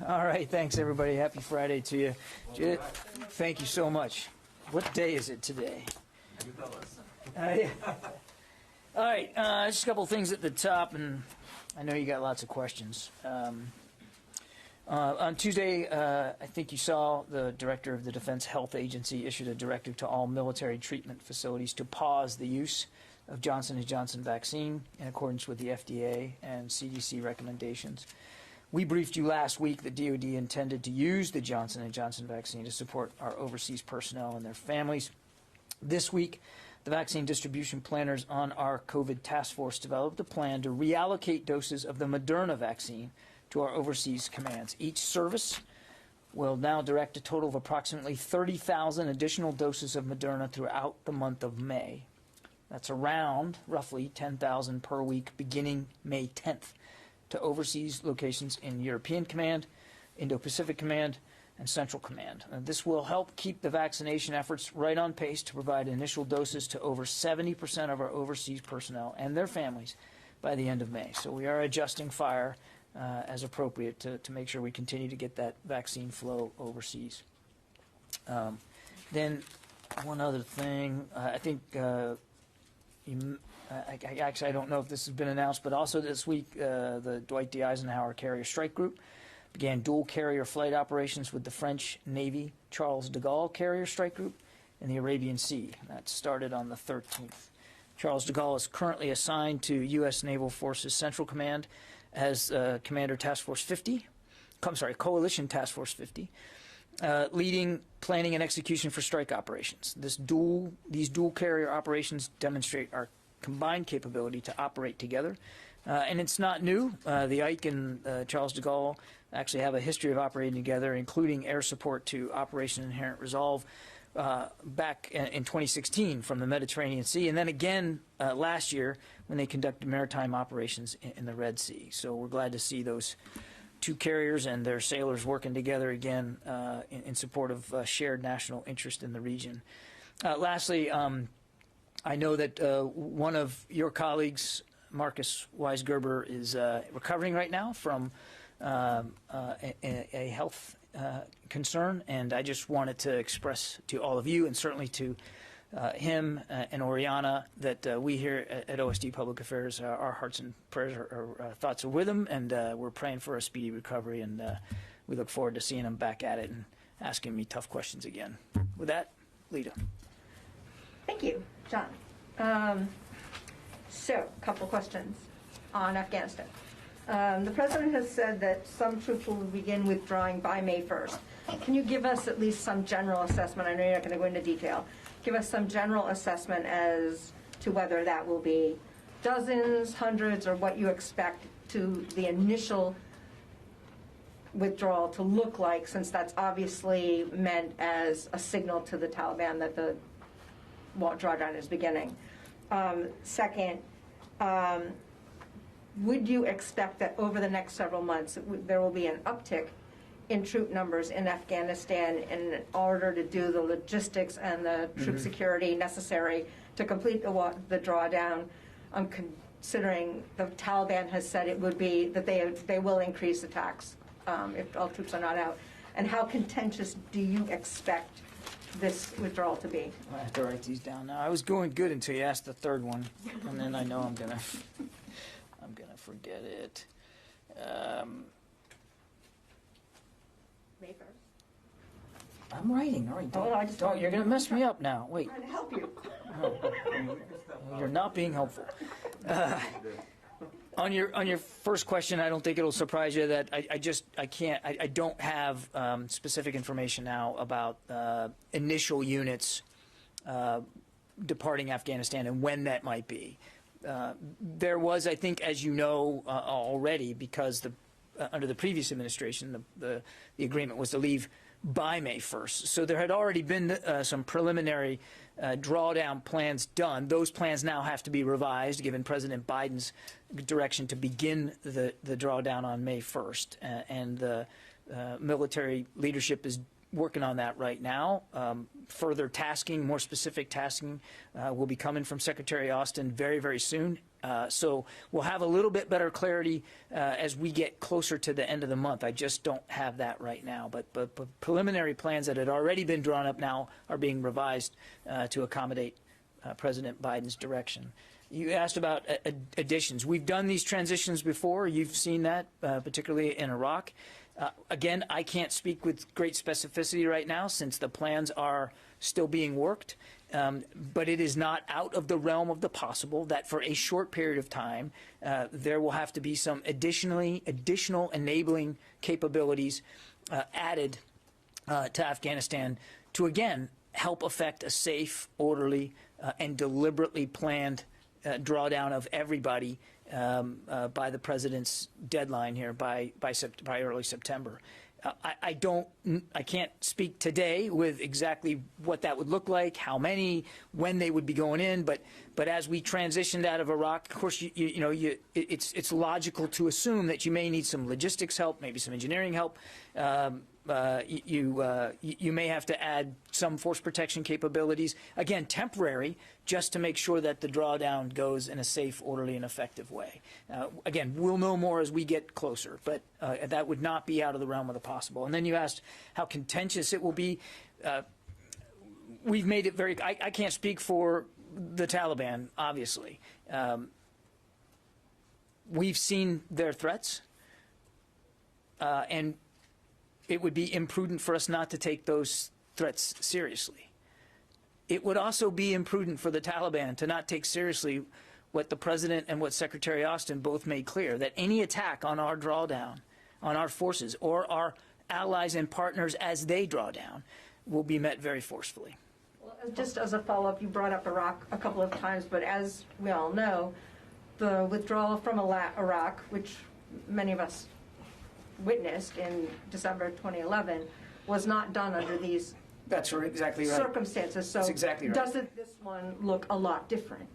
All right, thanks everybody. Happy Friday to you. Thank you so much. What day is it today? Yeah. All right, just a couple of things at the top, and I know you got lots of questions. On Tuesday, I think you saw the director of the Defense Health Agency issued a directive to all military treatment facilities to pause the use of Johnson & Johnson vaccine in accordance with the FDA and CDC recommendations. We briefed you last week that DoD intended to use the Johnson & Johnson vaccine to support our overseas personnel and their families. This week, the vaccine distribution planners on our COVID task force developed a plan to reallocate doses of the Moderna vaccine to our overseas commands. Each service will now direct a total of approximately 30,000 additional doses of Moderna throughout the month of May. That's around roughly 10,000 per week beginning May 10th to overseas locations in European Command, Indo-Pacific Command, and Central Command. This will help keep the vaccination efforts right on pace to provide initial doses to over 70% of our overseas personnel and their families by the end of May. So we are adjusting fire as appropriate to make sure we continue to get that vaccine flow overseas. Then one other thing, I think actually I don't know if this has been announced, but also this week the Dwight D. Eisenhower Carrier Strike Group began dual carrier flight operations with the French Navy Charles de Gaulle Carrier Strike Group in the Arabian Sea. That started on the 13th. Charles de Gaulle is currently assigned to U.S. Naval Forces Central Command as Commander Task Force 50, Coalition Task Force 50, leading planning and execution for strike operations. These dual carrier operations demonstrate our combined capability to operate together. And it's not new. The Ike and Charles de Gaulle actually have a history of operating together, including air support to Operation Inherent Resolve back in 2016 from the Mediterranean Sea, and then again last year when they conducted maritime operations in the Red Sea. So we're glad to see those two carriers and their sailors working together again in support of shared national interest in the region. Lastly, I know that one of your colleagues, Marcus Weisgerber, is recovering right now from a health concern, and I just wanted to express to all of you and certainly to him and Oriana that we here at OSD Public Affairs, our hearts and prayers, our thoughts are with him, and we're praying for a speedy recovery, and we look forward to seeing him back at it and asking me tough questions again. With that, Lita. Thank you, John. So, a couple questions on Afghanistan. The President has said that some troops will begin withdrawing by May 1st. Can you give us at least some general assessment? I know you're not going to go into detail. Give us some general assessment as to whether that will be dozens, hundreds, or what you expect to the initial withdrawal to look like, since that's obviously meant as a signal to the Taliban that the drawdown is beginning. Second, would you expect that over the next several months there will be an uptick in troop numbers in Afghanistan in order to do the logistics and the troop security necessary to complete the drawdown? Considering the Taliban has said it would be that they will increase attacks if all troops are not out. And how contentious do you expect this withdrawal to be? I have to write these down now. I was going good until you asked the third one, and then I know I'm gonna forget it. May 1st. I'm writing. All right. Don't. You're gonna mess me up now. Wait. I'm trying to help you. Oh. You're not being helpful. On your first question, I don't think it'll surprise you that I don't have specific information now about initial units departing Afghanistan and when that might be. There was, I think, as you know already, because under the previous administration, the agreement was to leave by May 1st. So there had already been some preliminary drawdown plans done. Those plans now have to be revised, given President Biden's direction to begin the drawdown on May 1st. And the military leadership is working on that right now. Further tasking, more specific tasking, will be coming from Secretary Austin very, very soon. So we'll have a little bit better clarity as we get closer to the end of the month. I just don't have that right now. But preliminary plans that had already been drawn up now are being revised to accommodate President Biden's direction. You asked about additions. We've done these transitions before. You've seen that, particularly in Iraq. Again, I can't speak with great specificity right now since the plans are still being worked. But it is not out of the realm of the possible that for a short period of time, there will have to be some additional enabling capabilities added to Afghanistan to, again, help effect a safe, orderly, and deliberately planned drawdown of everybody by the president's deadline here by early September. I can't speak today with exactly what that would look like, how many, when they would be going in, but as we transitioned out of Iraq, of course, it's logical to assume that you may need some logistics help, maybe some engineering help. You may have to add some force protection capabilities, again, temporary, just to make sure that the drawdown goes in a safe, orderly, and effective way. Again, we'll know more as we get closer, but that would not be out of the realm of the possible. And then you asked how contentious it will be. We've made it very, I can't speak for the Taliban, obviously. We've seen their threats, and it would be imprudent for us not to take those threats seriously. It would also be imprudent for the Taliban to not take seriously what the President and what Secretary Austin both made clear, that any attack on our drawdown, on our forces, or our allies and partners as they draw down, will be met very forcefully. Well, just as a follow-up, you brought up Iraq a couple of times, but as we all know, the withdrawal from Iraq, which many of us witnessed in December 2011, was not done under these exactly right. circumstances. So that's exactly right. Doesn't this one look a lot different?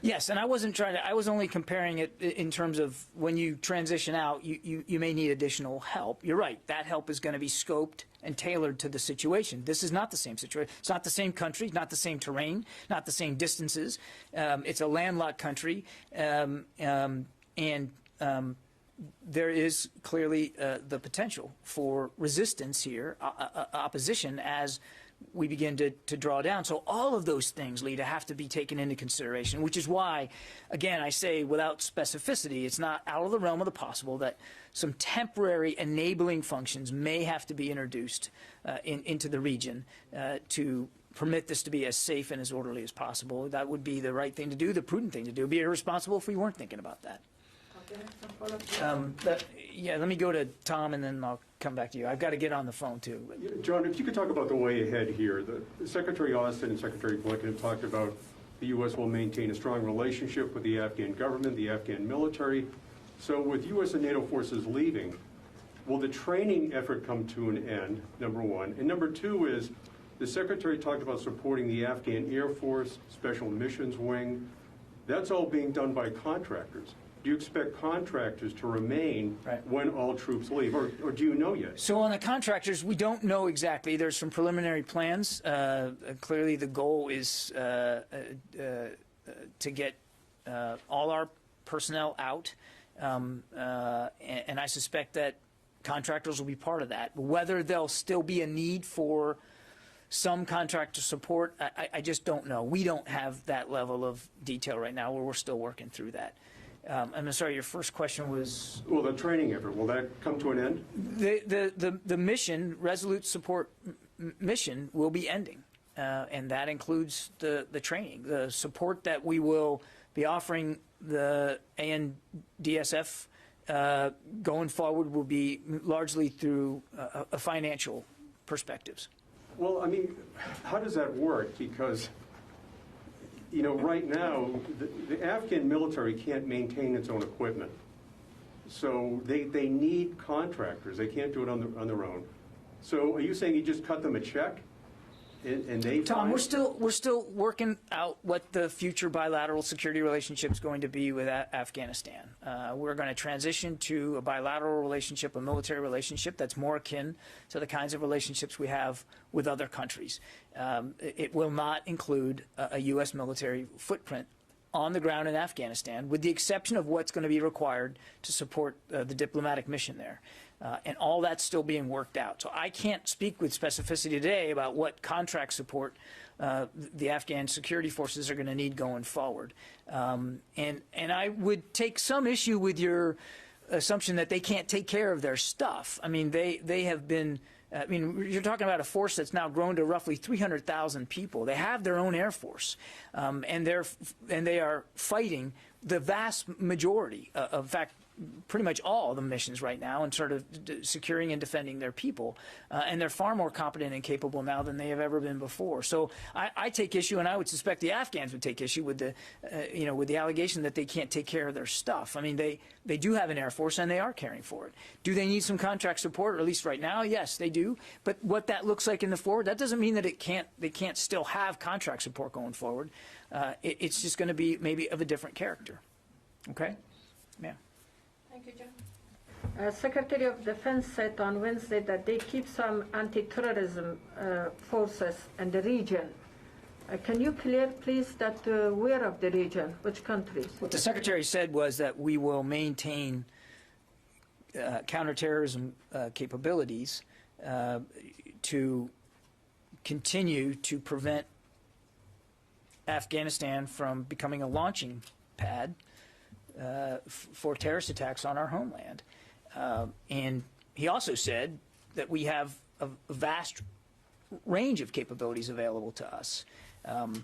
Yes, and I wasn't trying to, I was only comparing it in terms of when you transition out, you may need additional help. You're right, that help is going to be scoped and tailored to the situation. This is not the same situation. It's not the same country, not the same terrain, not the same distances. It's a landlocked country, and there is clearly the potential for resistance here, opposition, as we begin to draw down. So all of those things, Lita, have to be taken into consideration, which is why, again, I say without specificity, it's not out of the realm of the possible that some temporary enabling functions may have to be introduced into the region to permit this to be as safe and as orderly as possible. That would be the right thing to do, the prudent thing to do. It would be irresponsible if we weren't thinking about that. Yeah, let me go to Tom, and then I'll come back to you. I've got to get on the phone, too. John, if you could talk about the way ahead here. The Secretary Austin and Secretary Blinken have talked about the U.S. will maintain a strong relationship with the Afghan government, the Afghan military. So with U.S. and NATO forces leaving, will the training effort come to an end, number one? And number two is, the Secretary talked about supporting the Afghan Air Force, Special Missions Wing. That's all being done by contractors. Do you expect contractors to remain when all troops leave, or do you know yet? So on the contractors, we don't know exactly. There's some preliminary plans. Clearly, the goal is to get all our personnel out, and I suspect that contractors will be part of that. Whether there'll still be a need for some contractor support, I just don't know. We don't have that level of detail right now. We're still working through that. I'm sorry, your first question was? Well, the training effort, will that come to an end? The mission, Resolute Support mission, will be ending, and that includes the training. The support that we will be offering the ANDSF going forward will be largely through a financial perspectives. Well, I mean, how does that work? Because right now, the Afghan military can't maintain its own equipment. So they need contractors. They can't do it on their own. So are you saying you just cut them a check? And they Tom, we're still working out what the future bilateral security relationship is going to be with Afghanistan. We're going to transition to a bilateral relationship, a military relationship that's more akin to the kinds of relationships we have with other countries. It will not include a U.S. military footprint on the ground in Afghanistan, with the exception of what's going to be required to support the diplomatic mission there. And all that's still being worked out. So I can't speak with specificity today about what contract support the Afghan security forces are going to need going forward. And I would take some issue with your assumption that they can't take care of their stuff. I mean, they have been, I mean, you're talking about a force that's now grown to roughly 300,000 people. They have their own air force, and they are fighting the vast majority, in fact, pretty much all the missions right now, and sort of securing and defending their people. And they're far more competent and capable now than they have ever been before. So I take issue, and I would suspect the Afghans would take issue with the, with the allegation that they can't take care of their stuff. I mean, they do have an Air Force, and they are caring for it. Do they need some contract support, or at least right now? Yes, they do. But what that looks like in the forward, that doesn't mean that they can't still have contract support going forward. It's just going to be maybe of a different character. Okay? Yeah. Thank you, John. Secretary of Defense said on Wednesday that they keep some anti-terrorism forces in the region. Can you clear, please, that where of the region, which countries? What the Secretary said was that we will maintain counterterrorism capabilities to continue to prevent Afghanistan from becoming a launching pad for terrorist attacks on our homeland. And he also said that we have a vast range of capabilities available to us. And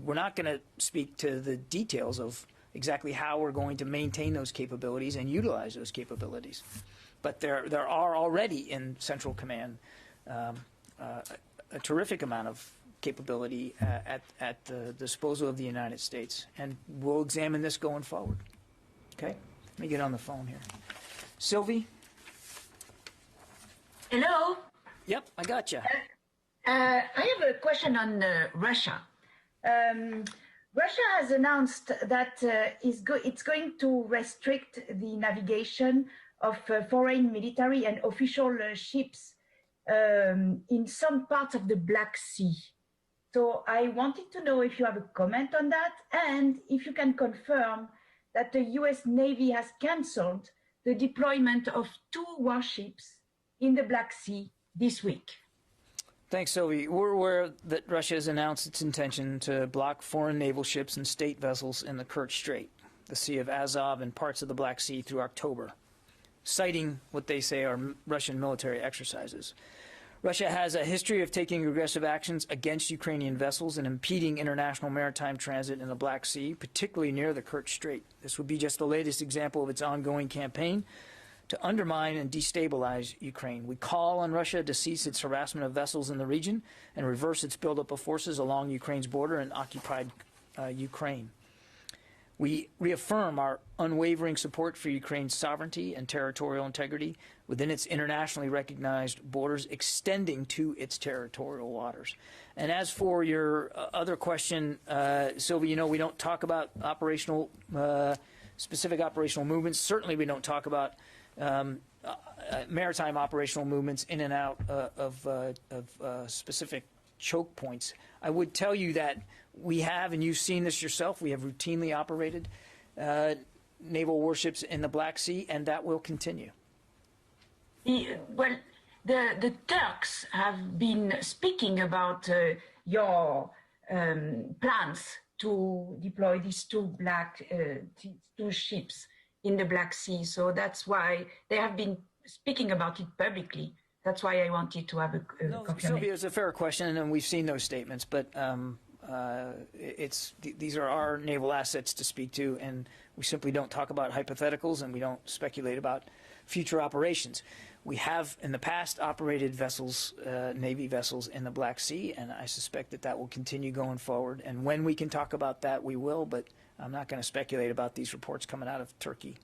we're not going to speak to the details of exactly how we're going to maintain those capabilities and utilize those capabilities. But there are already in Central Command a terrific amount of capability at the disposal of the United States, and we'll examine this going forward. Okay, let me get on the phone here. Sylvie? Hello? Yep, I got you. I have a question on Russia. Russia has announced that it's going to restrict the navigation of foreign military and official ships in some parts of the Black Sea. So I wanted to know if you have a comment on that, and if you can confirm that the US Navy has canceled the deployment of 2 warships in the Black Sea this week. Thanks, Sylvie. We're aware that Russia has announced its intention to block foreign naval ships and state vessels in the Kerch Strait, the Sea of Azov, and parts of the Black Sea through October, citing what they say are Russian military exercises. Russia has a history of taking aggressive actions against Ukrainian vessels and impeding international maritime transit in the Black Sea, particularly near the Kerch Strait. This would be just the latest example of its ongoing campaign to undermine and destabilize Ukraine. We call on Russia to cease its harassment of vessels in the region and reverse its buildup of forces along Ukraine's border in occupied Ukraine. We reaffirm our unwavering support for Ukraine's sovereignty and territorial integrity within its internationally recognized borders extending to its territorial waters. And as for your other question, Sylvie, we don't talk about specific operational movements. Certainly we don't talk about maritime operational movements in and out of specific choke points. I would tell you that we have, and you've seen this yourself, we have routinely operated naval warships in the Black Sea, and that will continue. Well, the Turks have been speaking about your plans to deploy these 2 ships in the Black Sea. So that's why they have been speaking about it publicly. That's why I wanted to have a confirmation. Sylvia, it's a fair question, and we've seen those statements, but these are our naval assets to speak to, and we simply don't talk about hypotheticals, and we don't speculate about future operations. We have in the past operated vessels, Navy vessels in the Black Sea, and I suspect that will continue going forward. And when we can talk about that, we will, but I'm not going to speculate about these reports coming out of Turkey.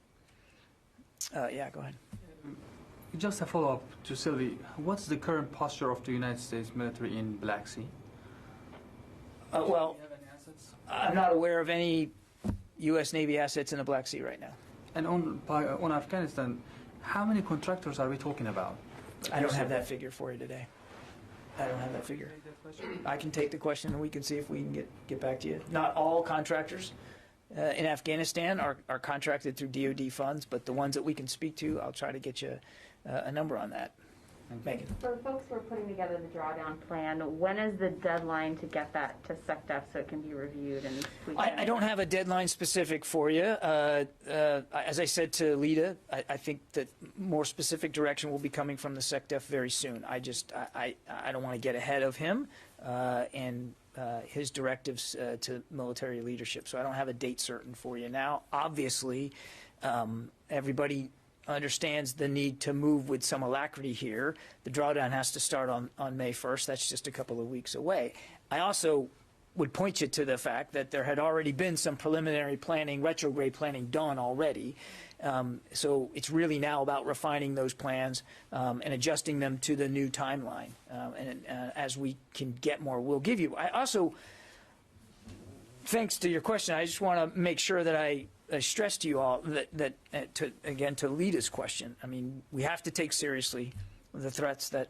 Yeah, go ahead. Just a follow-up to Sylvie. What's the current posture of the United States military in Black Sea? Well, I'm not aware of any U.S. Navy assets in the Black Sea right now. And on Afghanistan, how many contractors are we talking about? I don't have that figure for you today. I don't have that figure. I can take the question and we can see if we can get back to you. Not all contractors in Afghanistan are contracted through DoD funds, but the ones that we can speak to, I'll try to get you a number on that. Megan. For folks who are putting together the drawdown plan, when is the deadline to get that to SecDef so it can be reviewed and tweaked? I don't have a deadline specific for you. As I said to Lita, I think that more specific direction will be coming from the SecDef very soon. I don't want to get ahead of him and his directives to military leadership. So I don't have a date certain for you now. Obviously, everybody understands the need to move with some alacrity here. The drawdown has to start on May 1st. That's just a couple of weeks away. I also would point you to the fact that there had already been some preliminary planning, retrograde planning done already. So it's really now about refining those plans and adjusting them to the new timeline. And as we can get more, we'll give you. I also, thanks to your question, I just want to make sure that I stress to you all that to Lita's question, I mean, we have to take seriously the threats that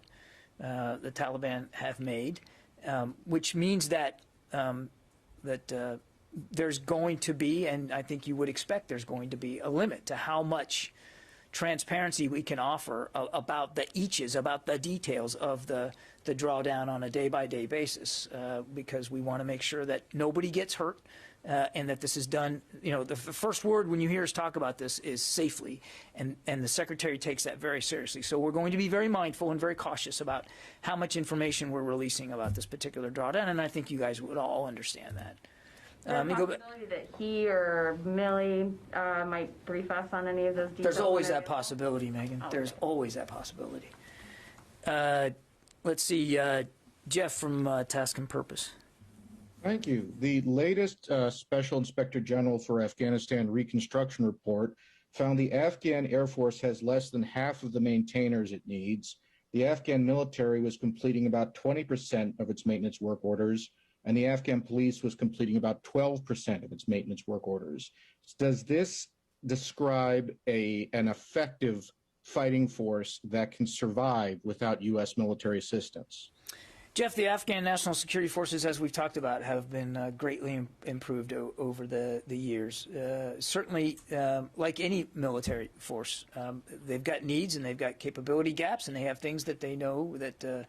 the Taliban have made, which means that there's going to be, and I think you would expect there's going to be, a limit to how much transparency we can offer about the eaches, about the details of the drawdown on a day-by-day basis, because we want to make sure that nobody gets hurt. And that this is done, you know, the first word when you hear us talk about this is safely, and the Secretary takes that very seriously. So we're going to be very mindful and very cautious about how much information we're releasing about this particular drawdown, and I think you guys would all understand that. Let me go back. That he or Millie might brief us on any of those details? There's always that possibility, Megan. Oh, there's always that possibility. Let's see, Jeff from Task and Purpose. Thank you. The latest Special Inspector General for Afghanistan Reconstruction Report found the Afghan Air Force has less than half of the maintainers it needs. The Afghan military was completing about 20% of its maintenance work orders, and the Afghan police was completing about 12% of its maintenance work orders. Does this describe an effective fighting force that can survive without U.S. military assistance? Jeff, the Afghan National Security Forces, as we've talked about, have been greatly improved over the years. Certainly, like any military force, they've got needs and they've got capability gaps, and they have things that they know that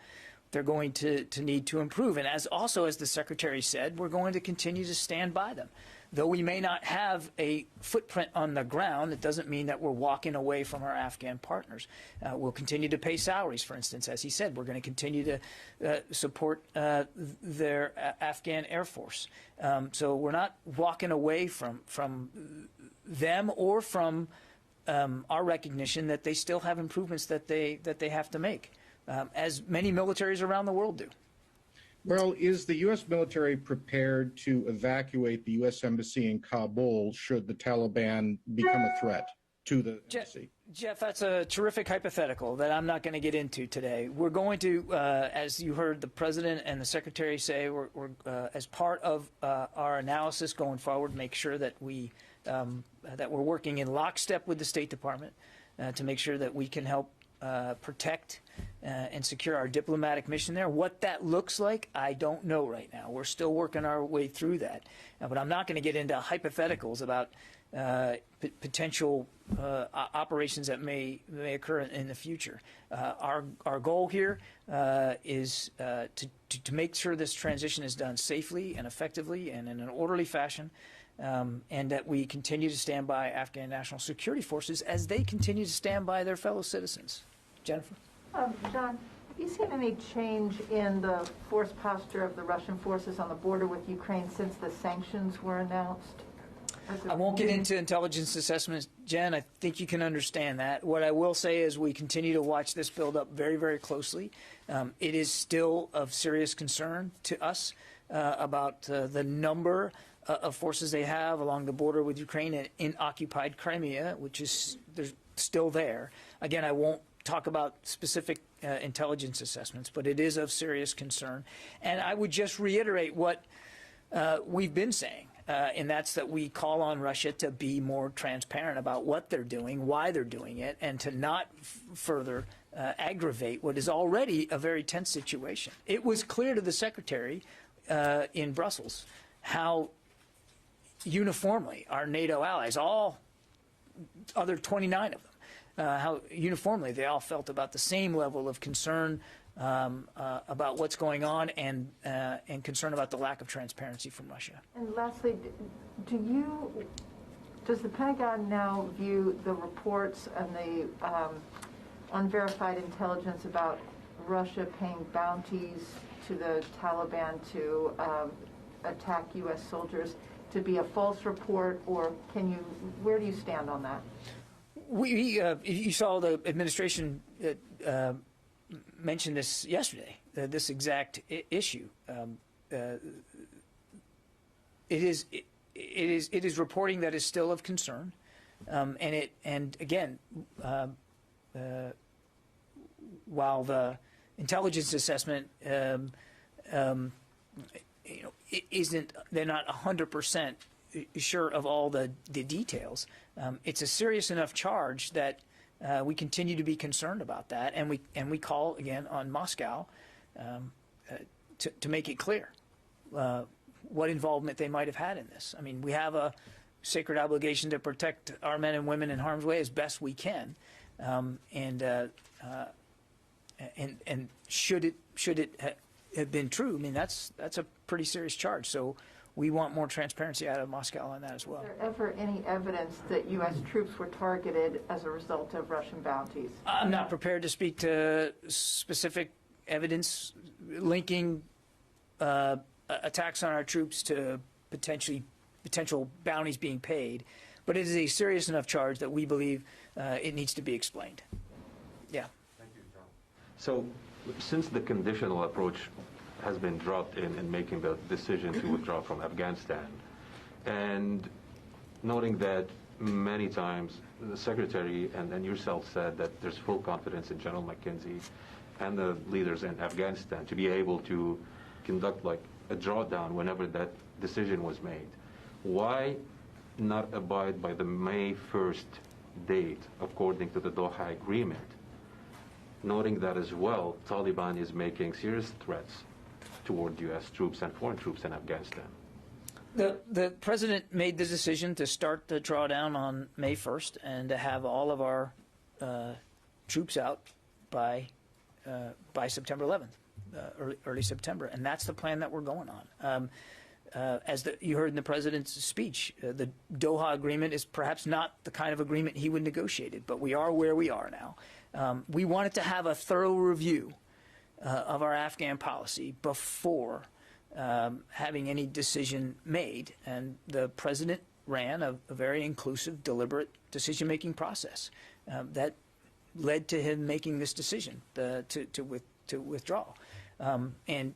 they're going to need to improve. And as the Secretary said, we're going to continue to stand by them. Though we may not have a footprint on the ground, it doesn't mean that we're walking away from our Afghan partners. We'll continue to pay salaries, for instance. As he said, we're going to continue to support their Afghan Air Force. So we're not walking away from them or from our recognition that they still have improvements that they have to make, as many militaries around the world do. Well, is the U.S. military prepared to evacuate the U.S. Embassy in Kabul should the Taliban become a threat to the embassy? Jeff, that's a terrific hypothetical that I'm not going to get into today. We're going to, as you heard the President and the Secretary say, we're as part of our analysis going forward, make sure that that we're working in lockstep with the State Department to make sure that we can help protect and secure our diplomatic mission there. What that looks like, I don't know right now. We're still working our way through that. But I'm not going to get into hypotheticals about potential operations that may occur in the future. Our goal here is to make sure this transition is done safely and effectively and in an orderly fashion, and that we continue to stand by Afghan National Security Forces as they continue to stand by their fellow citizens. Jennifer? John, have you seen any change in the force posture of the Russian forces on the border with Ukraine since the sanctions were announced? I won't get into intelligence assessments, Jen. I think you can understand that. What I will say is we continue to watch this build up very, very closely. It is still of serious concern to us about the number of forces they have along the border with Ukraine and in occupied Crimea, which is still there. Again, I won't talk about specific intelligence assessments, but it is of serious concern. And I would just reiterate what we've been saying. and that's that we call on Russia to be more transparent about what they're doing, why they're doing it, and to not further aggravate what is already a very tense situation. It was clear to the Secretary in Brussels how uniformly our NATO allies, all other 29 of them, how uniformly they all felt about the same level of concern about what's going on and concern about the lack of transparency from Russia. And lastly, does the Pentagon now view the reports and the unverified intelligence about Russia paying bounties to the Taliban to attack U.S. soldiers to be a false report, or where do you stand on that? You saw the administration mention this yesterday, this exact issue. It is reporting that is still of concern, and again, while the intelligence assessment isn't, they're not 100% sure of all the details. It's a serious enough charge that we continue to be concerned about that, and we call again on Moscow to make it clear what involvement they might have had in this. I mean, we have a sacred obligation to protect our men and women in harm's way as best we can, and should it have been true, I mean that's a pretty serious charge. So we want more transparency out of Moscow on that as well. Was there ever any evidence that U.S. troops were targeted as a result of Russian bounties? I'm not prepared to speak to specific evidence linking attacks on our troops to potential bounties being paid, but it is a serious enough charge that we believe it needs to be explained. Yeah. Thank you, John. So, since the conditional approach has been dropped in making the decision to withdraw from Afghanistan, and noting that many times the Secretary and yourself said that there's full confidence in General McKenzie and the leaders in Afghanistan to be able to conduct like a drawdown whenever that decision was made, why not abide by the May 1st date according to the Doha Agreement, noting that as well Taliban is making serious threats toward U.S. troops and foreign troops in Afghanistan? The president made the decision to start the drawdown on May 1st and to have all of our troops out by September 11th, early September, and that's the plan that we're going on. As you heard in the president's speech, the Doha Agreement is perhaps not the kind of agreement he would negotiate, but we are where we are now. We wanted to have a thorough review of our Afghan policy before having any decision made, and the president ran a very inclusive, deliberate decision-making process that led to him making this decision to withdraw, and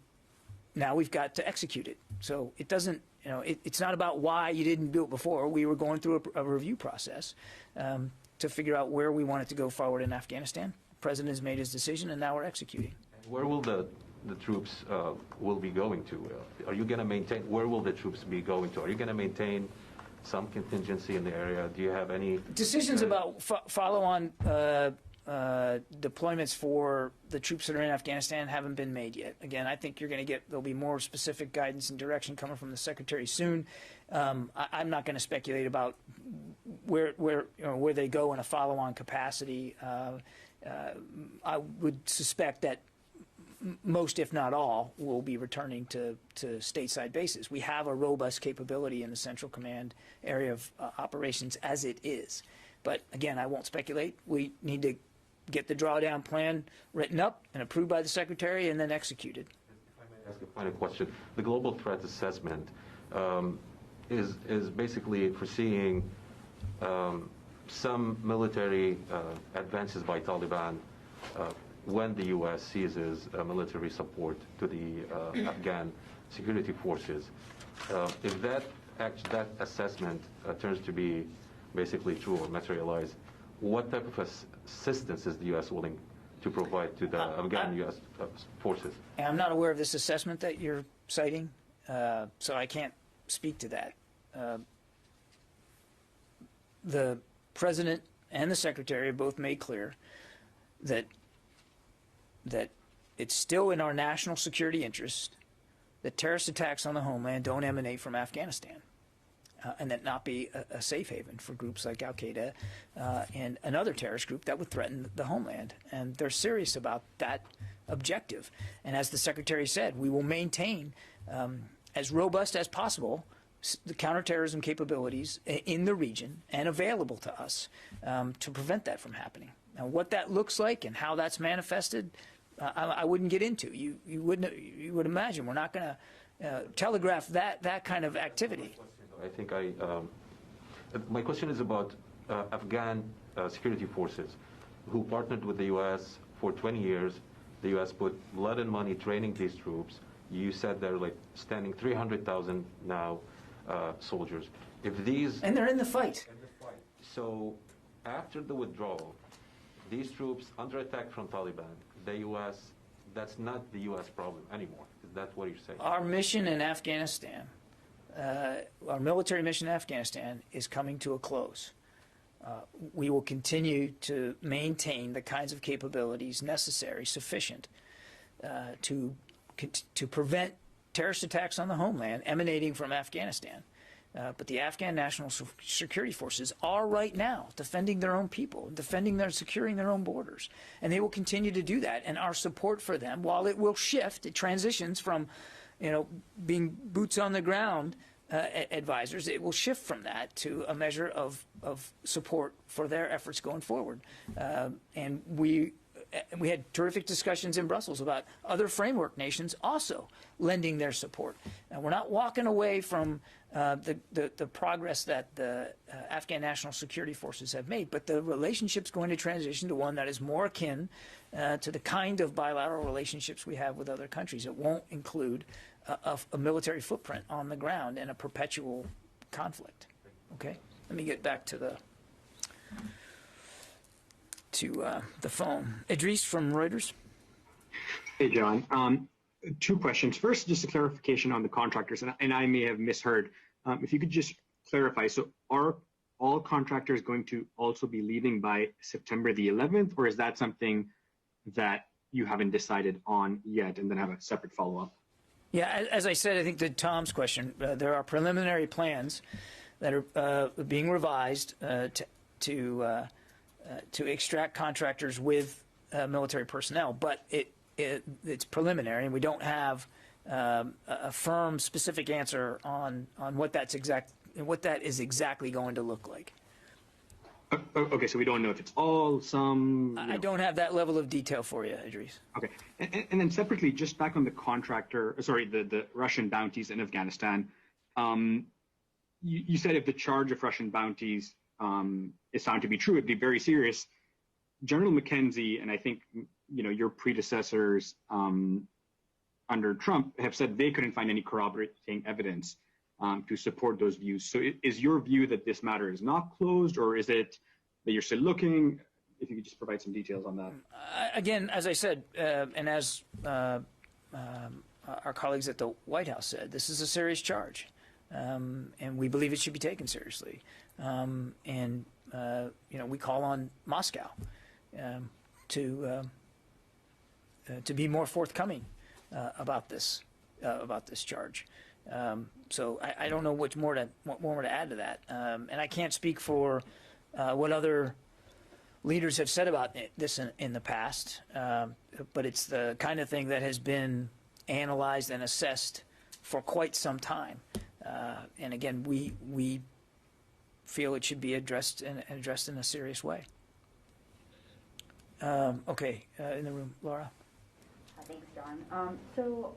now we've got to execute it. So it doesn't, it's not about why you didn't do it before. We were going through a review process to figure out where we wanted to go forward in Afghanistan. The president has made his decision, and now we're executing. Where will the troops will be going to? Are you going to maintain? Where will the troops be going to? Are you going to maintain some contingency in the area? Do you have any decisions about follow-on deployments for the troops that are in Afghanistan? Haven't been made yet. Again, I think there'll be more specific guidance and direction coming from the Secretary soon. I'm not going to speculate about where they go in a follow-on capacity. I would suspect that most, if not all, will be returning to stateside bases. We have a robust capability in the Central Command area of operations as it is. But again, I won't speculate. We need to get the drawdown plan written up and approved by the Secretary and then executed. If I may ask a final question, the global threat assessment is basically foreseeing some military advances by Taliban when the U.S. ceases military support to the Afghan security forces. If that assessment turns to be basically true or materialized, what type of assistance is the U.S. willing to provide to the Afghan U.S. forces? I'm not aware of this assessment that you're citing, so I can't speak to that. the President and the Secretary have both made clear that it's still in our national security interest that terrorist attacks on the homeland don't emanate from Afghanistan, and that not be a safe haven for groups like Al-Qaeda and another terrorist group that would threaten the homeland. And they're serious about that objective. And as the Secretary said, we will maintain as robust as possible the counterterrorism capabilities in the region and available to us to prevent that from happening. Now, what that looks like and how that's manifested, I wouldn't get into. You would imagine we're not going to telegraph that kind of activity. I think my question is about Afghan security forces who partnered with the U.S. for 20 years. The U.S. put blood and money training these troops. You said they're like standing 300,000 now soldiers. And they're in the fight. So after the withdrawal, these troops under attack from Taliban, the U.S., that's not the U.S. problem anymore. Is that what you're saying? Our mission in Afghanistan, our military mission in Afghanistan is coming to a close. We will continue to maintain the kinds of capabilities necessary, sufficient, to prevent terrorist attacks on the homeland emanating from Afghanistan. But the Afghan National Security Forces are right now defending their own people, securing their own borders. And they will continue to do that. And our support for them, while it will shift, it transitions from, being boots on the ground advisors, it will shift from that to a measure of support for their efforts going forward. And we had terrific discussions in Brussels about other framework nations also lending their support. And we're not walking away from the progress that the Afghan National Security Forces have made, but the relationship's going to transition to one that is more akin to the kind of bilateral relationships we have with other countries. It won't include a military footprint on the ground and a perpetual conflict. Okay? Let me get back to the phone. Idris from Reuters. Hey, John. Two questions. First, just a clarification on the contractors, and I may have misheard. If you could just clarify, so are all contractors going to also be leaving by September the 11th, or is that something that you haven't decided on yet? And then have a separate follow-up. Yeah, as I said, I think to Tom's question, there are preliminary plans that are being revised to extract contractors with military personnel, but it's preliminary, and we don't have a firm, specific answer on what that is exactly going to look like. Okay, so we don't know if it's all, some. I don't have that level of detail for you, Idris. Okay, and then separately, just back on the the Russian bounties in Afghanistan. You said if the charge of Russian bounties is found to be true, it'd be very serious. General McKenzie, and I think your predecessors under Trump have said they couldn't find any corroborating evidence to support those views. So is your view that this matter is not closed, or is it that you're still looking? If you could just provide some details on that. Again, as I said, and as our colleagues at the White House said, this is a serious charge, and we believe it should be taken seriously. We call on Moscow to be more forthcoming about this charge. So I don't know what more to add to that, and I can't speak for what other leaders have said about this in the past. But it's the kind of thing that has been analyzed and assessed for quite some time. And again, we feel it should be addressed in a serious way. Okay, in the room, Laura. Thanks, John. So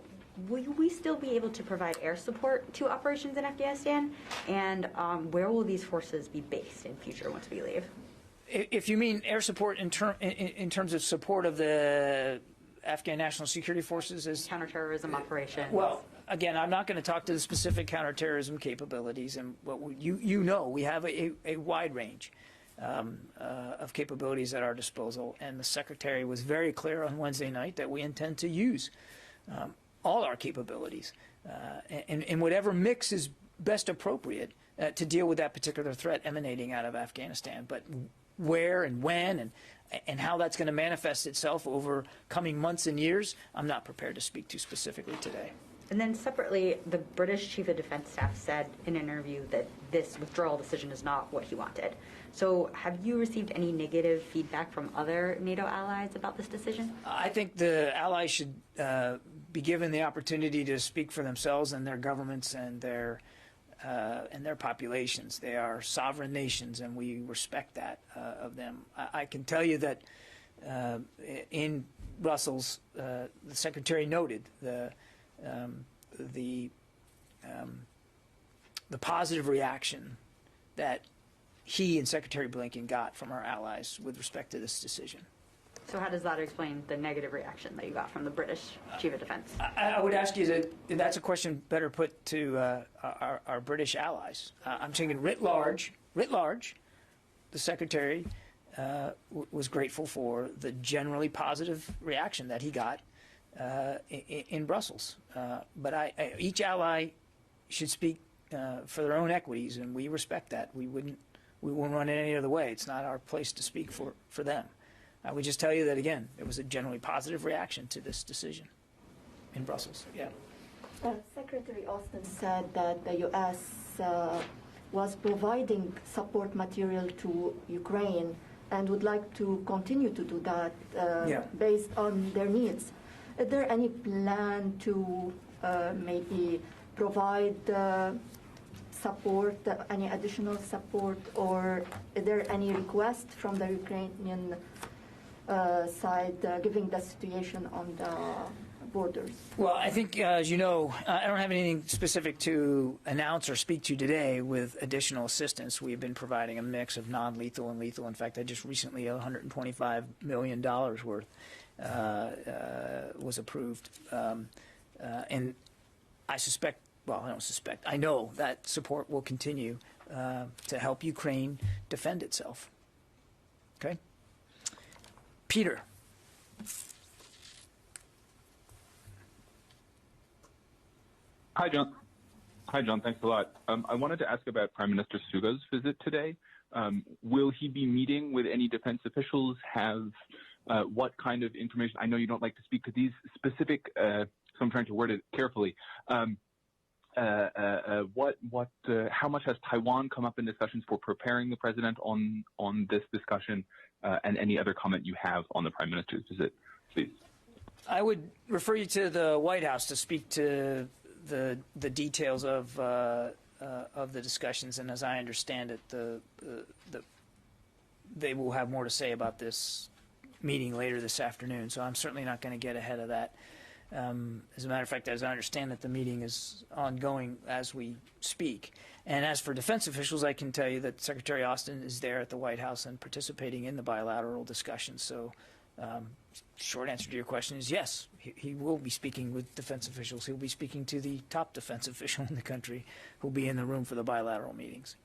will we still be able to provide air support to operations in Afghanistan? And where will these forces be based in future once we leave? If you mean air support in terms of support of the Afghan National Security Forces as counterterrorism operations. Well, again, I'm not going to talk to the specific counterterrorism capabilities, and what we have a wide range of capabilities at our disposal, and the Secretary was very clear on Wednesday night that we intend to use all our capabilities, and whatever mix is best appropriate to deal with that particular threat emanating out of Afghanistan. But where and when and how that's going to manifest itself over coming months and years, I'm not prepared to speak to specifically today. And then separately, the British Chief of Defence Staff said in an interview that this withdrawal decision is not what he wanted. So have you received any negative feedback from other NATO allies about this decision? I think the allies should be given the opportunity to speak for themselves and their governments and their populations. They are sovereign nations, and we respect that of them. I can tell you that in Brussels, the Secretary noted the positive reaction that he and Secretary Blinken got from our allies with respect to this decision. So how does that explain the negative reaction that you got from the British Chief of Defence? I would ask you that's a question better put to our British allies. I'm thinking writ large, the Secretary was grateful for the generally positive reaction that he got in Brussels. But each ally should speak for their own equities, and we respect that. We wouldn't run it any other way. It's not our place to speak for them. I would just tell you that, again, it was a generally positive reaction to this decision in Brussels. Yeah. Secretary Austin said that the U.S. Was providing support material to Ukraine and would like to continue to do that based on their needs. Is there any plan to maybe provide support, any additional support, or is there any request from the Ukrainian side, given the situation on the borders? Well, I think, as you know, I don't have anything specific to announce or speak to today with additional assistance. We've been providing a mix of non-lethal and lethal. In fact, I just recently, $125 million worth was approved. And I suspect, well, I don't suspect, I know that support will continue to help Ukraine defend itself. Okay? Peter. Hi, John. Hi, John. Thanks a lot. I wanted to ask about Prime Minister Suga's visit today. Will he be meeting with any defense officials? What kind of information? I know you don't like to speak to these specific, so I'm trying to word it carefully. How much has Taiwan come up in discussions for preparing the president on this discussion, and any other comment you have on the Prime Minister's visit, please? I would refer you to the White House to speak to the details of the discussions, and as I understand it, they will have more to say about this meeting later this afternoon. So I'm certainly not going to get ahead of that. As a matter of fact, as I understand it, the meeting is ongoing as we speak. And as for defense officials, I can tell you that Secretary Austin is there at the White House and participating in the bilateral discussions. So short answer to your question is yes, he will be speaking with defense officials. He'll be speaking to the top defense official in the country who'll be in the room for the bilateral meetings.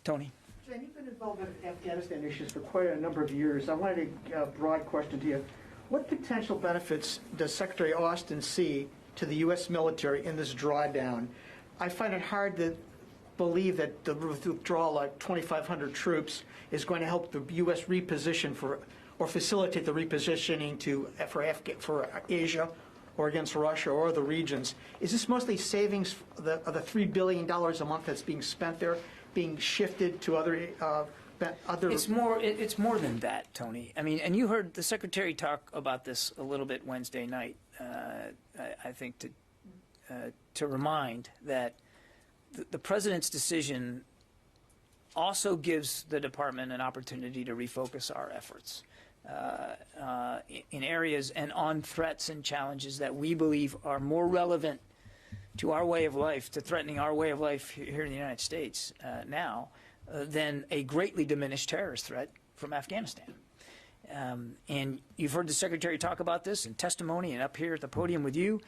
Tony. Jen, you've been involved in Afghanistan issues for quite a number of years. I wanted a broad question to you. What potential benefits does Secretary Austin see to the U.S. military in this drawdown? I find it hard to believe that the withdrawal of 2,500 troops is going to help the U.S. reposition or facilitate the repositioning for Asia or against Russia or other regions. Is this mostly savings of the $3 billion a month that's being spent there being shifted to other It's more than that, Tony. I mean, and you heard the Secretary talk about this a little bit Wednesday night. I think to remind that the President's decision also gives the Department an opportunity to refocus our efforts in areas and on threats and challenges that we believe are more relevant to our way of life, to threatening our way of life here in the United States now, than a greatly diminished terrorist threat from Afghanistan. And you've heard the Secretary talk about this in testimony and up here at the podium with you,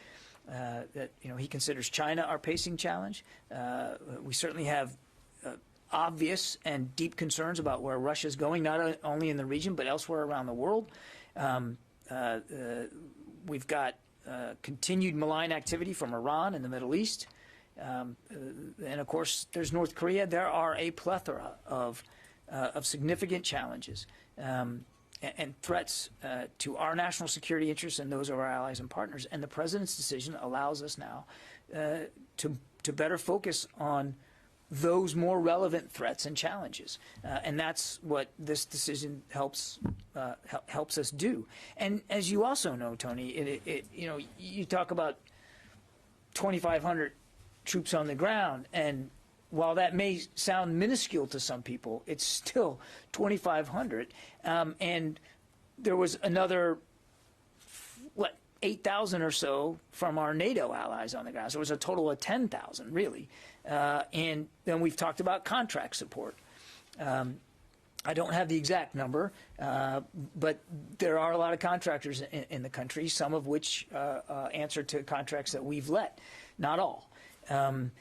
that he considers China our pacing challenge. We certainly have obvious and deep concerns about where Russia's going, not only in the region but elsewhere around the world. We've got continued malign activity from Iran in the Middle East, And of course, there's North Korea. There are a plethora of significant challenges and threats to our national security interests and those of our allies and partners. And the president's decision allows us now to better focus on those more relevant threats and challenges, and that's what this decision helps us do. And as you also know, Tony, you talk about 2,500 troops on the ground, and while that may sound minuscule to some people, it's still 2,500. And there was another 8,000 or so from our NATO allies on the ground. So it was a total of 10,000, really. And then we've talked about contract support. I don't have the exact number, but there are a lot of contractors in the country, some of which answer to contracts that we've let, not all. And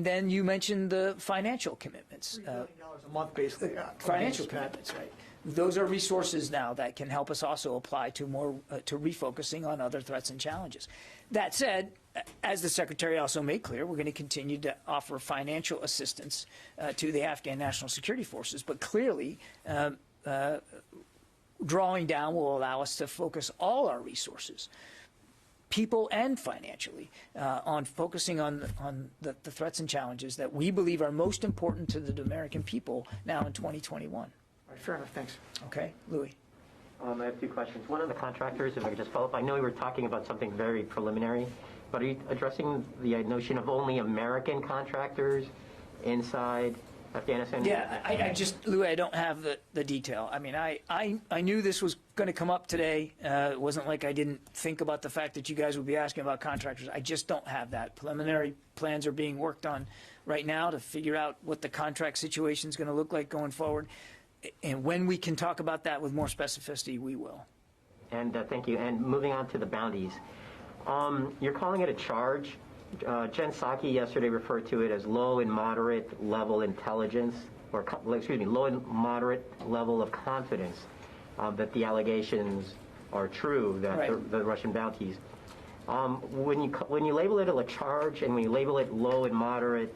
then you mentioned the financial commitments. $3 billion a month, basically. Financial commitments, right. Those are resources now that can help us also apply to more to refocusing on other threats and challenges. That said, as the Secretary also made clear, we're going to continue to offer financial assistance to the Afghan National Security Forces, but clearly drawing down will allow us to focus all our resources, people and financially, on focusing on the threats and challenges that we believe are most important to the American people now in 2021. Fair enough, thanks. Okay, Louis. I have two questions. One on the contractors, if I could just follow up. I know we were talking about something very preliminary, but are you addressing the notion of only American contractors inside Afghanistan? Yeah, Louis, I don't have the detail. I mean, I knew this was going to come up today. It wasn't like I didn't think about the fact that you guys would be asking about contractors. I just don't have that. Preliminary plans are being worked on right now to figure out what the contract situation is going to look like going forward. And when we can talk about that with more specificity, we will. And thank you. And moving on to the bounties. You're calling it a charge. Jen Psaki yesterday referred to it as low and moderate level intelligence, or low and moderate level of confidence that the allegations are true, that right. the Russian bounties. When you label it a charge and when you label it low and moderate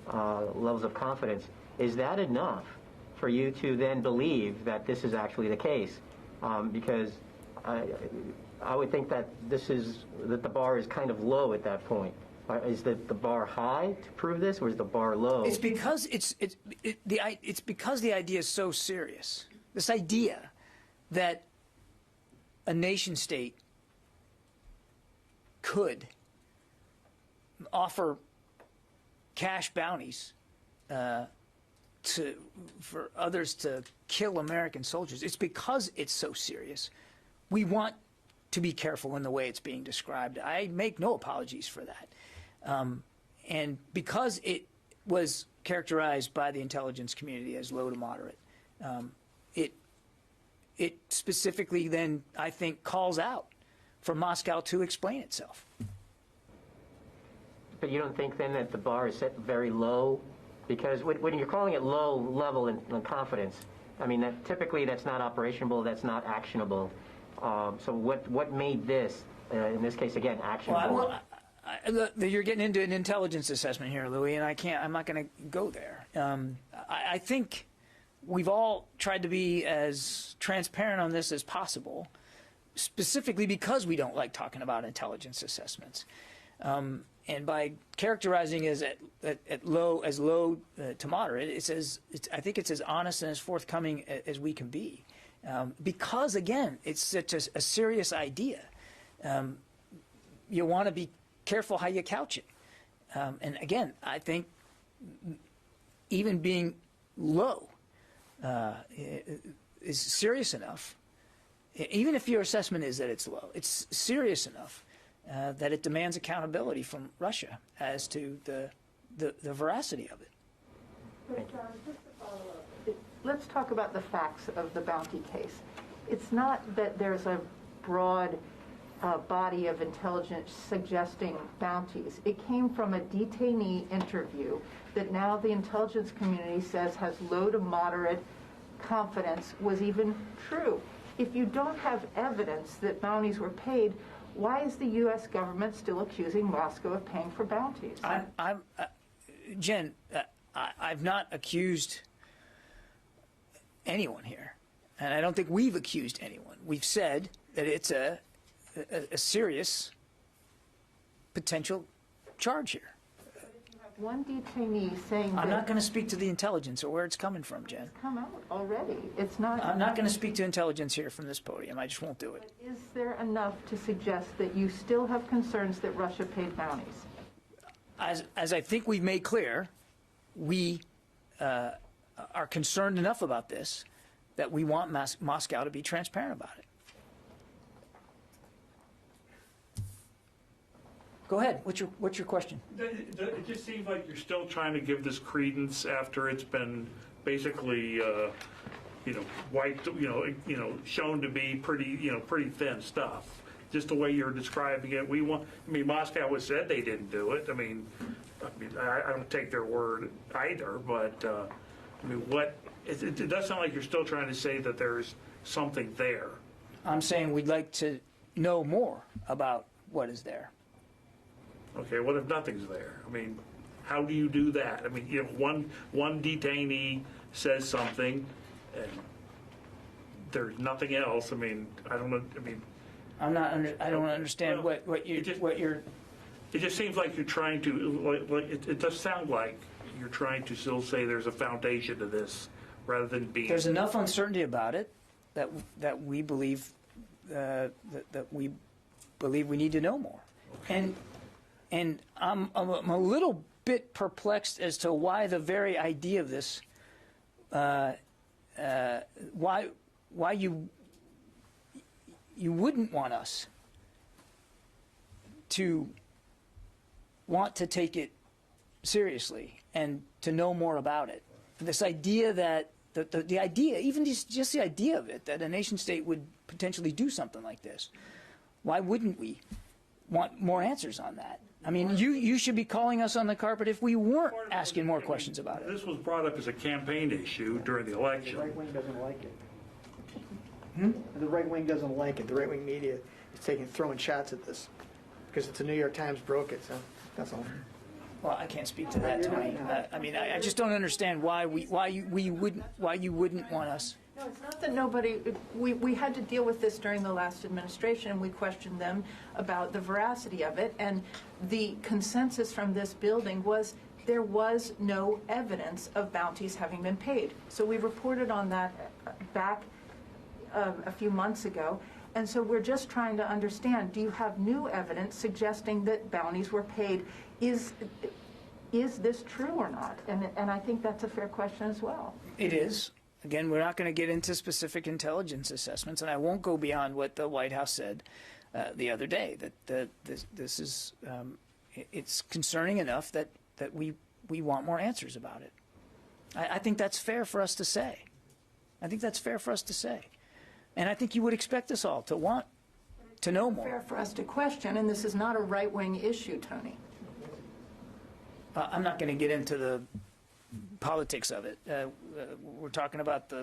levels of confidence, is that enough for you to then believe that this is actually the case? Because I would think that that the bar is kind of low at that point. Is the bar high to prove this, or is the bar low? It's because it's because the idea is so serious. This idea that a nation state could offer cash bounties for others to kill American soldiers. It's because it's so serious. We want to be careful in the way it's being described. I make no apologies for that. And because it was characterized by the intelligence community as low to moderate, it specifically then, I think, calls out for Moscow to explain itself. But you don't think then that the bar is set very low? Because when you're calling it low level in confidence, I mean, typically that's not operationable, that's not actionable. So what made this, in this case again, actionable? Well, you're getting into an intelligence assessment here, Louis, and I'm not going to go there. I think we've all tried to be as transparent on this as possible, specifically because we don't like talking about intelligence assessments. And by characterizing it as low to moderate, I think it's as honest and as forthcoming as we can be, because again, it's such a serious idea. You want to be careful how you couch it, and again, I think even being low is serious enough. Even if your assessment is that it's low, it's serious enough that it demands accountability from Russia as to the veracity of it. But, just to follow up, let's talk about the facts of the bounty case. It's not that there's a broad body of intelligence suggesting bounties. It came from a detainee interview that now the intelligence community says has low to moderate confidence was even true. If you don't have evidence that bounties were paid, why is the U.S. government still accusing Moscow of paying for bounties? Jen, I've not accused anyone here, and I don't think we've accused anyone. We've said that it's a serious potential charge here. One detainee saying I'm not going to speak to the intelligence or where it's coming from, Jen. It's come out already. It's not. I'm not going to speak to intelligence here from this podium. I just won't do it. Is there enough to suggest that you still have concerns that Russia paid bounties? As I think we've made clear, we are concerned enough about this that we want Moscow to be transparent about it. Go ahead. What's your question? It just seems like you're still trying to give this credence after it's been basically, wiped, shown to be pretty thin stuff. Just the way you're describing it, Moscow has said they didn't do it. I don't take their word either, but it does sound like you're still trying to say that there's something there. I'm saying we'd like to know more about what is there. Okay, what if nothing's there? How do you do that? One detainee says something, and there's nothing else. I don't know. I don't understand what you're. It just seems like you're trying to. It does sound like you're trying to still say there's a foundation to this, rather than being. There's enough uncertainty about it that we believe that we need to know more, and I'm a little bit perplexed as to why the very idea of this, why you wouldn't want us to want to take it seriously and to know more about it. This idea that the idea, even just the idea of it, that a nation state would potentially do something like this, why wouldn't we want more answers on that? You should be calling us on the carpet if we weren't asking more questions about it. This was brought up as a campaign issue during the election. The right wing doesn't like it. The right wing doesn't like it. The right wing media is throwing shots at this because the New York Times broke it. So that's all. Well, I can't speak to that, Tony. I just don't understand why you wouldn't want us. No, it's not that nobody. We had to deal with this during the last administration, and we questioned them about the veracity of it. And the consensus from this building was there was no evidence of bounties having been paid. So we reported on that back a few months ago. And so we're just trying to understand, do you have new evidence suggesting that bounties were paid? Is this true or not? And I think that's a fair question as well. It is. Again, we're not going to get into specific intelligence assessments, and I won't go beyond what the White House said the other day, that this is, it's concerning enough that we want more answers about it. I think that's fair for us to say. And I think you would expect us all to want to know more. It's fair for us to question, and this is not a right-wing issue, Tony. I'm not going to get into the politics of it. We're talking about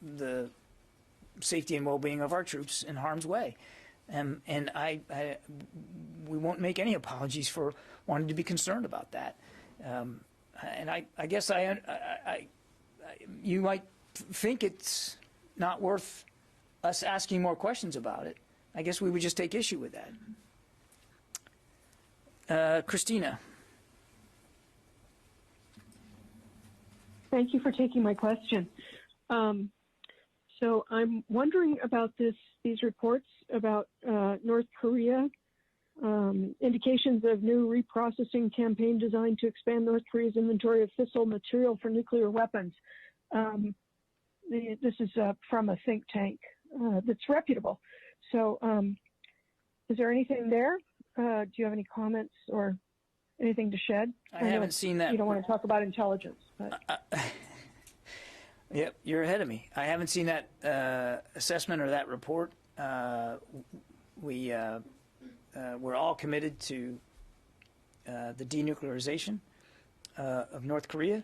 the safety and well-being of our troops in harm's way, and we won't make any apologies for wanting to be concerned about that. And I guess you might think it's not worth us asking more questions about it. I guess we would just take issue with that. Christina. Thank you for taking my question. So I'm wondering about these reports about North Korea, indications of new reprocessing campaign designed to expand North Korea's inventory of fissile material for nuclear weapons. This is from a think tank that's reputable. So is there anything there? Do you have any comments or anything to shed? I haven't seen that. You don't want to talk about intelligence. But. Yep, you're ahead of me. I haven't seen that assessment or that report. We're all committed to the denuclearization of North Korea,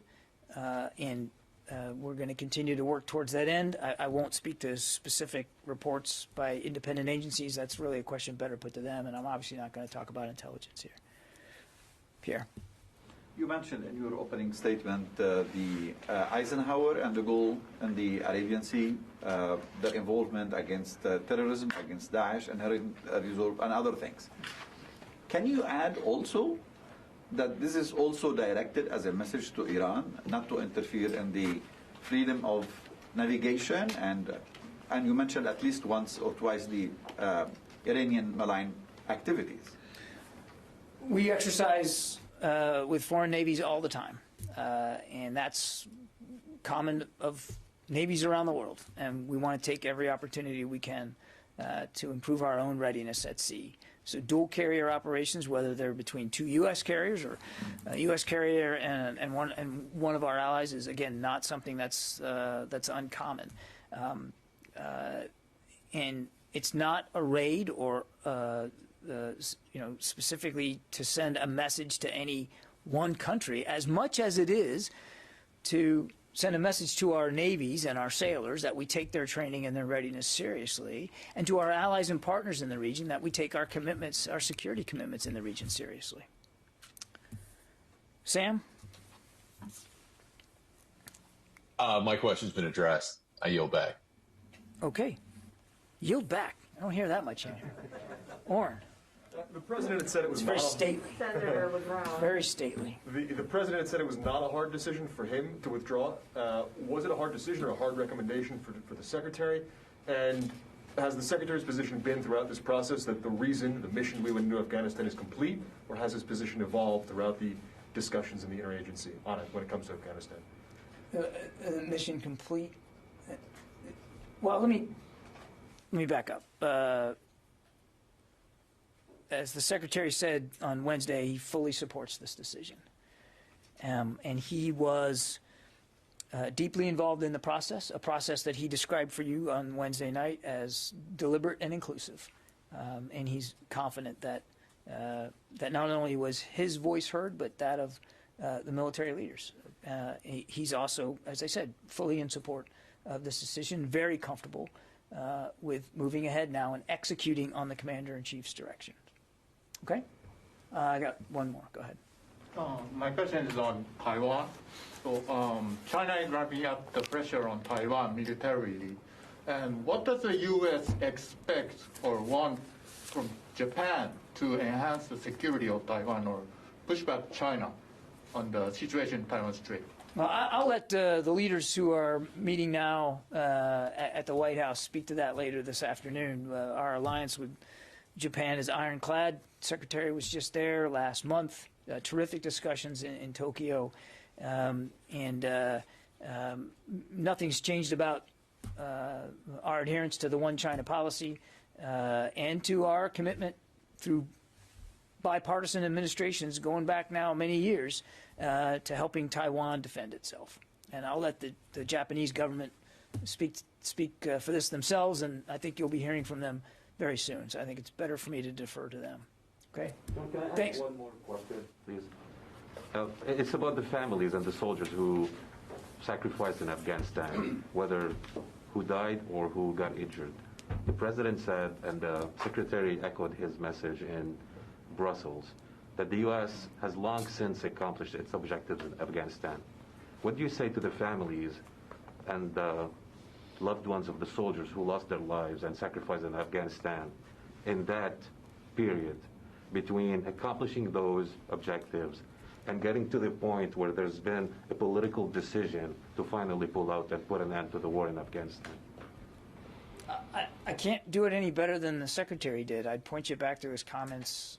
and we're going to continue to work towards that end. I won't speak to specific reports by independent agencies. That's really a question better put to them, and I'm obviously not going to talk about intelligence here. Pierre. You mentioned in your opening statement the Eisenhower and de Gaulle in the Arabian Sea, their involvement against terrorism, against Daesh, and other things. Can you add also that this is also directed as a message to Iran not to interfere in the freedom of navigation, and you mentioned at least once or twice the Iranian malign activities? We exercise with foreign navies all the time, and that's common of navies around the world, and we want to take every opportunity we can to improve our own readiness at sea. So dual carrier operations, whether they're between two U.S. carriers or a U.S. carrier and one of our allies, is again not something that's uncommon, and it's not a raid or specifically to send a message to any one country, as much as it is to send a message to our navies and our sailors that we take their training and their readiness seriously, and to our allies and partners in the region that we take our commitments, our security commitments in the region seriously. Sam? My question's been addressed. I yield back. Okay. Yield back. I don't hear that much in here. Orrin. The president had said it was very stately. Senator was wrong. Very stately. The president had said it was not a hard decision for him to withdraw. Was it a hard decision or a hard recommendation for the secretary? And has the secretary's position been throughout this process that the reason the mission we went into Afghanistan is complete, or has his position evolved throughout the discussions in the interagency on it when it comes to Afghanistan? Mission complete. Well, let me back up. As the Secretary said on Wednesday, he fully supports this decision. And he was deeply involved in the process, a process that he described for you on Wednesday night as deliberate and inclusive. And he's confident that that not only was his voice heard, but that of the military leaders. He's also, as I said, fully in support of this decision, very comfortable with moving ahead now and executing on the Commander-in-Chief's direction. Okay? I got one more. Go ahead. My question is on Taiwan. So China is ramping up the pressure on Taiwan militarily. And what does the U.S. expect or want from Japan to enhance the security of Taiwan or push back China on the situation in Taiwan Strait? Well, I'll let the leaders who are meeting now at the White House speak to that later this afternoon. Our alliance with Japan is ironclad. Secretary was just there last month. Terrific discussions in Tokyo, and nothing's changed about our adherence to the One China policy and to our commitment through bipartisan administrations going back now many years to helping Taiwan defend itself. And I'll let the Japanese government speak for this themselves, and I think you'll be hearing from them very soon. So I think it's better for me to defer to them. Okay? Can I Thanks. ask one more question, please? It's about the families and the soldiers who sacrificed in Afghanistan, whether who died or who got injured. The president said, and the secretary echoed his message in Brussels, that the U.S. has long since accomplished its objectives in Afghanistan. What do you say to the families and the loved ones of the soldiers who lost their lives and sacrificed in Afghanistan in that period between accomplishing those objectives and getting to the point where there's been a political decision to finally pull out and put an end to the war in Afghanistan? I can't do it any better than the Secretary did. I'd point you back to his comments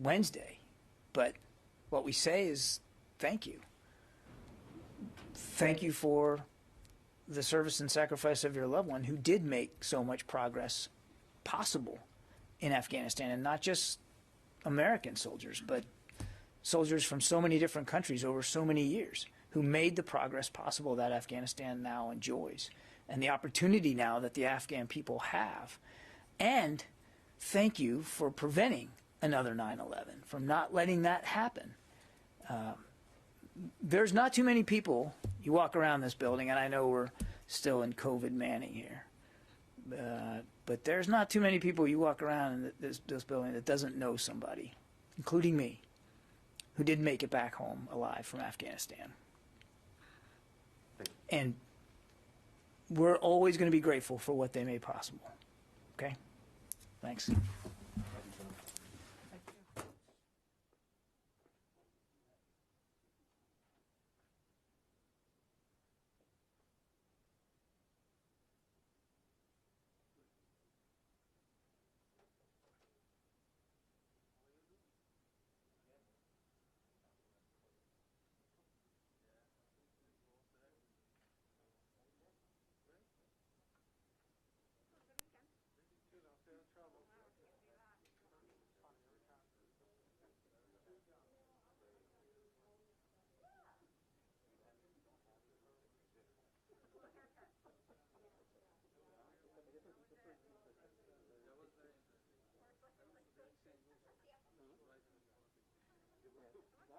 Wednesday. But what we say is thank you. Thank you for the service and sacrifice of your loved one who did make so much progress possible in Afghanistan, and not just American soldiers, but soldiers from so many different countries over so many years who made the progress possible that Afghanistan now enjoys, and the opportunity now that the Afghan people have. And thank you for preventing another 9/11, from not letting that happen. There's not too many people You walk around this building, and I know we're still in COVID Manning here, but there's not too many people you walk around in this building that doesn't know somebody, including me, who didn't make it back home alive from Afghanistan. And we're always going to be grateful for what they made possible. Okay? Thanks.